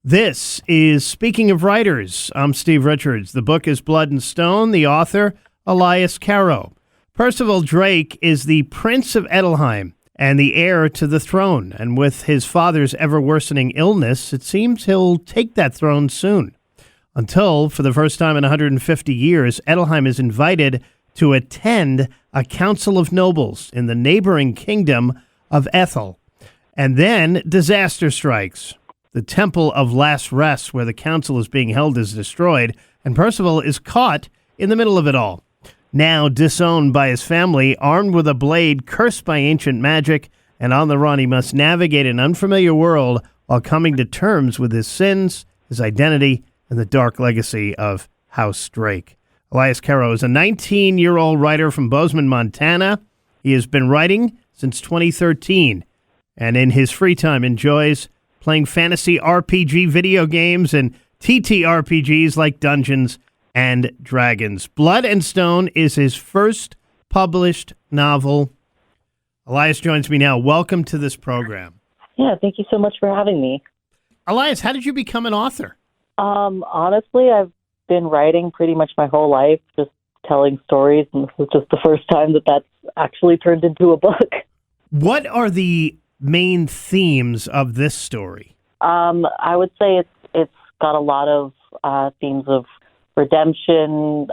This is Speaking of Writers. I'm Steve Richards. The book is Blood and Stone. The author, Elias Carroll. Percival Drake is the Prince of Edelheim and the heir to the throne. And with his father's ever-worsening illness, it seems he'll take that throne soon. Until, for the first time in 150 years, Edelheim is invited to attend a council of nobles in the neighboring kingdom of Ethel. And then disaster strikes. The Temple of Last Rest, where the council is being held, is destroyed, and Percival is caught in the middle of it all. Now disowned by his family, armed with a blade, cursed by ancient magic, and on the run, he must navigate an unfamiliar world while coming to terms with his sins, his identity, and the dark legacy of House Drake. Elias Carroll is a 19-year-old writer from Bozeman, Montana. He has been writing since 2013, and in his free time enjoys playing fantasy RPG video games and TTRPGs like Dungeons and Dragons. Blood and Stone is his first published novel. Elias joins me now. Welcome to this program. Yeah, thank you so much for having me. Elias, how did you become an author? Honestly, I've been writing pretty much my whole life, just telling stories, and this is just the first time that that's actually turned into a book. What are the main themes of this story? I would say it's got a lot of themes of redemption,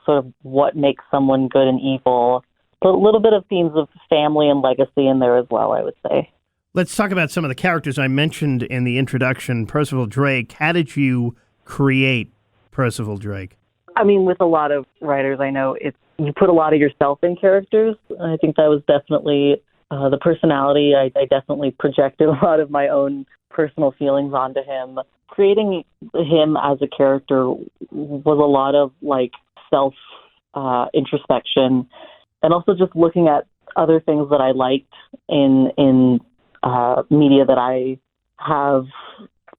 sort of what makes someone good and evil, but a little bit of themes of family and legacy in there as well, I would say. Let's talk about some of the characters I mentioned in the introduction. Percival Drake, how did you create Percival Drake? I mean, with a lot of writers, I know you put a lot of yourself in characters. I think that was definitely the personality. I definitely projected a lot of my own personal feelings onto him. Creating him as a character was a lot of self introspection, and also just looking at other things that I liked in media that I have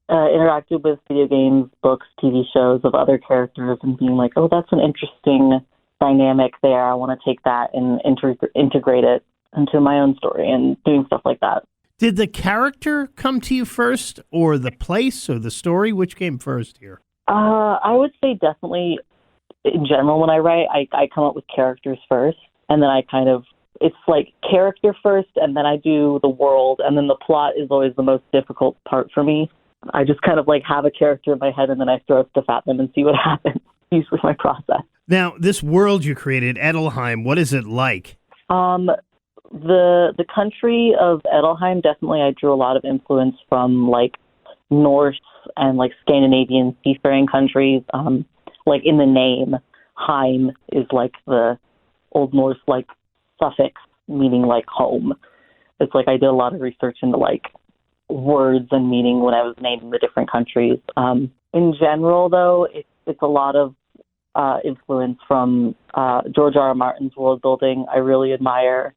interacted with, video games, books, TV shows of other characters, and being like, oh, that's an interesting dynamic there. I want to take that and integrate it into my own story and doing stuff like that. Did the character come to you first, or the place, or the story? Which came first here? I would say definitely, in general, when I write, I come up with characters first, and then it's like character first, and then I do the world, and then the plot is always the most difficult part for me. I just kind of have a character in my head, and then I throw stuff at them and see what happens. Usually my process. Now, this world you created, Edelheim, what is it like? The country of Edelheim, definitely I drew a lot of influence from Norse and Scandinavian seafaring countries. In the name, Heim is the Old Norse suffix meaning home. It's I did a lot of research into words and meaning when I was naming the different countries. In general, though, it's a lot of influence from George R. R. Martin's world building. I really admire,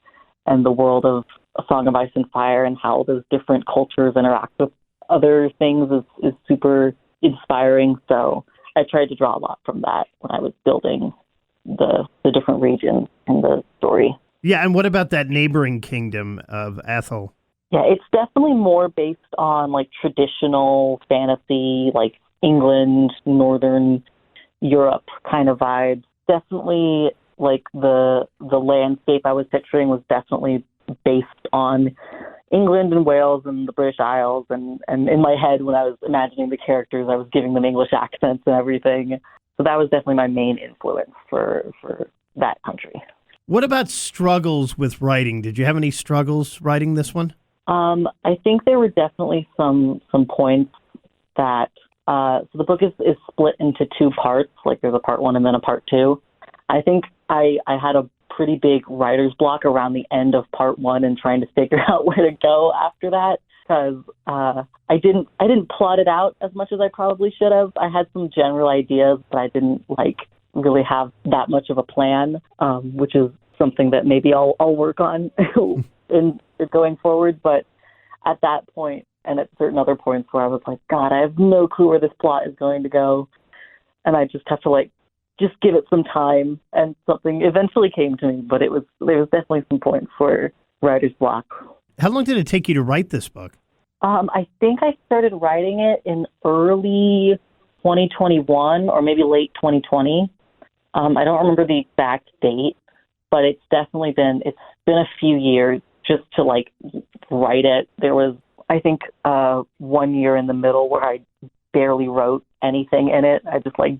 and the world of A Song of Ice and Fire and how those different cultures interact with other things is super inspiring. So I tried to draw a lot from that when I was building the different regions in the story. Yeah, and what about that neighboring kingdom of Ethel? Yeah, it's definitely more based on traditional fantasy, England, Northern Europe kind of vibes. Definitely the landscape I was picturing was definitely based on England and Wales and the British Isles, and in my head when I was imagining the characters, I was giving them English accents and everything. So that was definitely my main influence for that country. What about struggles with writing? Did you have any struggles writing this one? I think there were definitely some points that so the book is split into two parts. There's a part one and then a part two. I think I had a pretty big writer's block around the end of part one and trying to figure out where to go after that, because I didn't plot it out as much as I probably should have. I had some general ideas, but I didn't really have that much of a plan, which is something that maybe I'll work on in going forward. But at that point, and at certain other points where I was like, God, I have no clue where this plot is going to go, and I just have to just give it some time, and something eventually came to me. But there was definitely some points for writer's block. How long did it take you to write this book? I think I started writing it in early 2021 or maybe late 2020. I don't remember the exact date, but it's been a few years just to like write it. There was, I think, 1 year in the middle where I barely wrote anything in it. I just like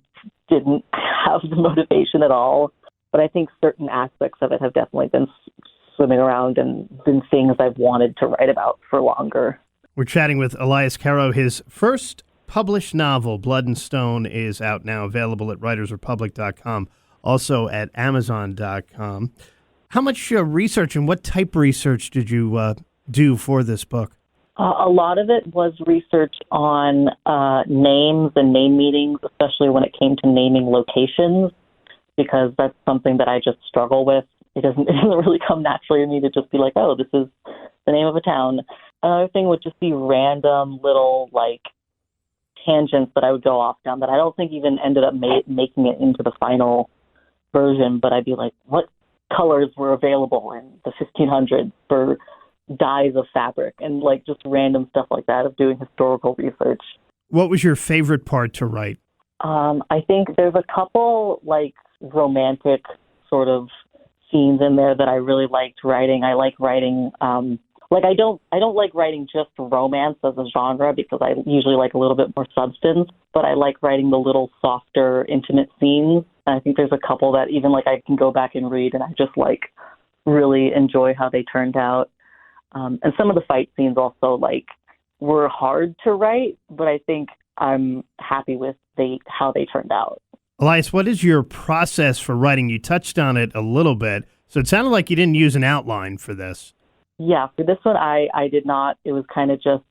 didn't have the motivation at all. But I think certain aspects of it have definitely been swimming around and been things I've wanted to write about for longer. We're chatting with Elias Caro. His first published novel, Blood and Stone, is out now, available at writersrepublic.com, also at amazon.com. How much research and what type of research did you do for this book? A lot of it was research on names and name meanings, especially when it came to naming locations, because that's something that I just struggle with. It doesn't really come naturally to me to just be like, oh, this is the name of a town. Another thing would just be random little like tangents that I would go off down that I don't think even ended up making it into the final version. But I'd be like, what colors were available in the 1500s for dyes of fabric, and like just random stuff like that of doing historical research. What was your favorite part to write? I think there's a couple like romantic sort of scenes in there that I really liked writing. I like writing, I don't like writing just romance as a genre because I usually like a little bit more substance, but I like writing the little softer, intimate scenes. And I think there's a couple that even like I can go back and read and I just like really enjoy how they turned out. And some of the fight scenes also like were hard to write, but I think I'm happy with how they turned out. Elias, what is your process for writing? You touched on it a little bit, so it sounded like you didn't use an outline for this. Yeah, for this one, I did not. It was kind of just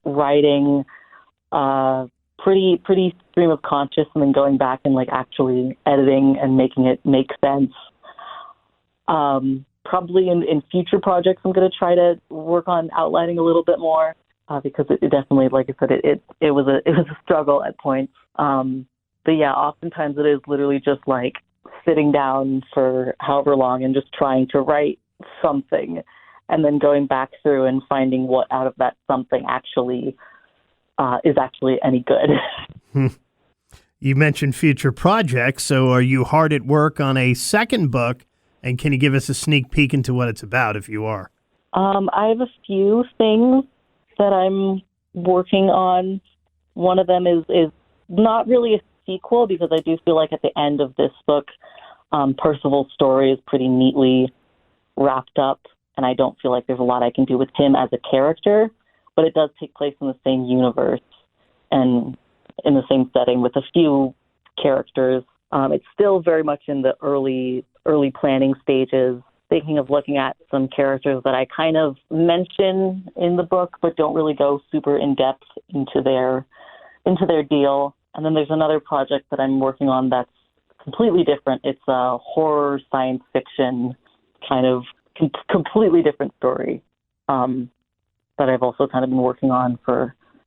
writing pretty stream of conscious and then going back and like actually editing and making it make sense. Probably in future projects, I'm going to try to work on outlining a little bit more because it definitely, like I said, it was a struggle at points. But yeah, oftentimes it is literally just like sitting down for however long and just trying to write something and then going back through and finding what out of that something actually is actually any good. You mentioned future projects, so are you hard at work on a second book? And can you give us a sneak peek into what it's about, if you are? I have a few things that I'm working on. One of them is not really a sequel because I do feel like at the end of this book, Percival's story is pretty neatly wrapped up, and I don't feel like there's a lot I can do with him as a character, but it does take place in the same universe and in the same setting with a few characters. It's still very much in the early planning stages, thinking of looking at some characters that I kind of mention in the book, but don't really go super in depth into their deal. And then there's another project that I'm working on that's completely different. It's a horror science fiction kind of completely different story that I've also kind of been working on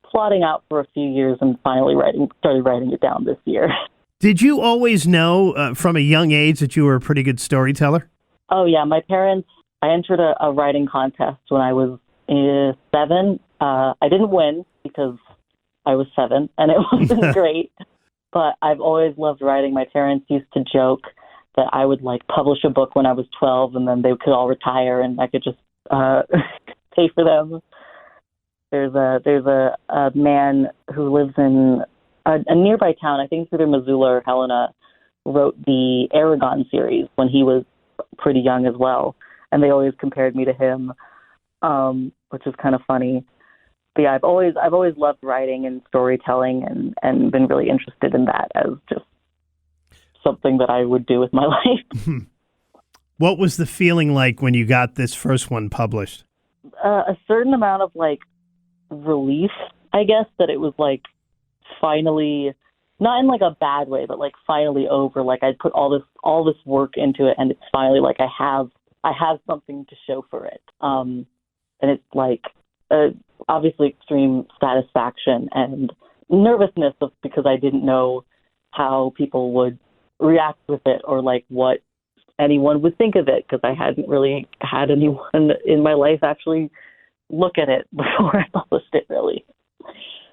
plotting out for a few years and finally started writing it down this year. Did you always know from a young age that you were a pretty good storyteller? Oh, yeah. My parents, I entered a writing contest when I was 7. I didn't win because I was 7 and it wasn't great, but I've always loved writing. My parents used to joke that I would like publish a book when I was 12 and then they could all retire and I could just pay for them. There's a man who lives in a nearby town, I think it's either Missoula or Helena, wrote the Aragon series when he was pretty young as well. And they always compared me to him, which is kind of funny. But yeah, I've always loved writing and storytelling and been really interested in that as just something that I would do with my life. What was the feeling like when you got this first one published? A certain amount of like relief, I guess, that it was like finally, not in like a bad way, but like finally over. Like I put all this work into it, and it's finally like I have something to show for it. And it's like obviously extreme satisfaction and nervousness because I didn't know how people would react with it or like what anyone would think of it because I hadn't really had anyone in my life actually look at it before I published it, really.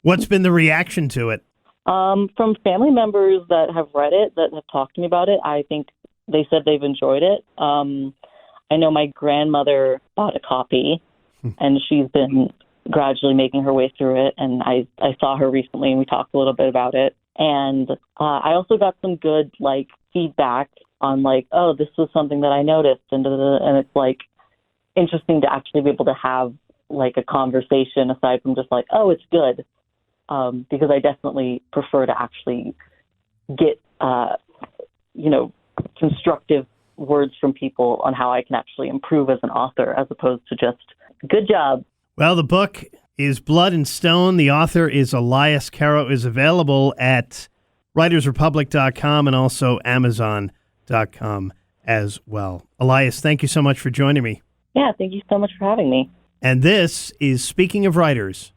What's been the reaction to it? From family members that have read it, that have talked to me about it, I think they said they've enjoyed it. I know my grandmother bought a copy, and she's been gradually making her way through it, and I saw her recently, and we talked a little bit about it. And I also got some good, like, feedback on, like, oh, this was something that I noticed, and it's, like, interesting to actually be able to have, like, a conversation aside from just, like, oh, it's good. Because I definitely prefer to actually get, constructive words from people on how I can actually improve as an author, as opposed to just, good job. Well, the book is Blood and Stone. The author is Elias Caro. Is available at writersrepublic.com and also amazon.com as well. Elias, thank you so much for joining me. Yeah, thank you so much for having me. And this is Speaking of Writers.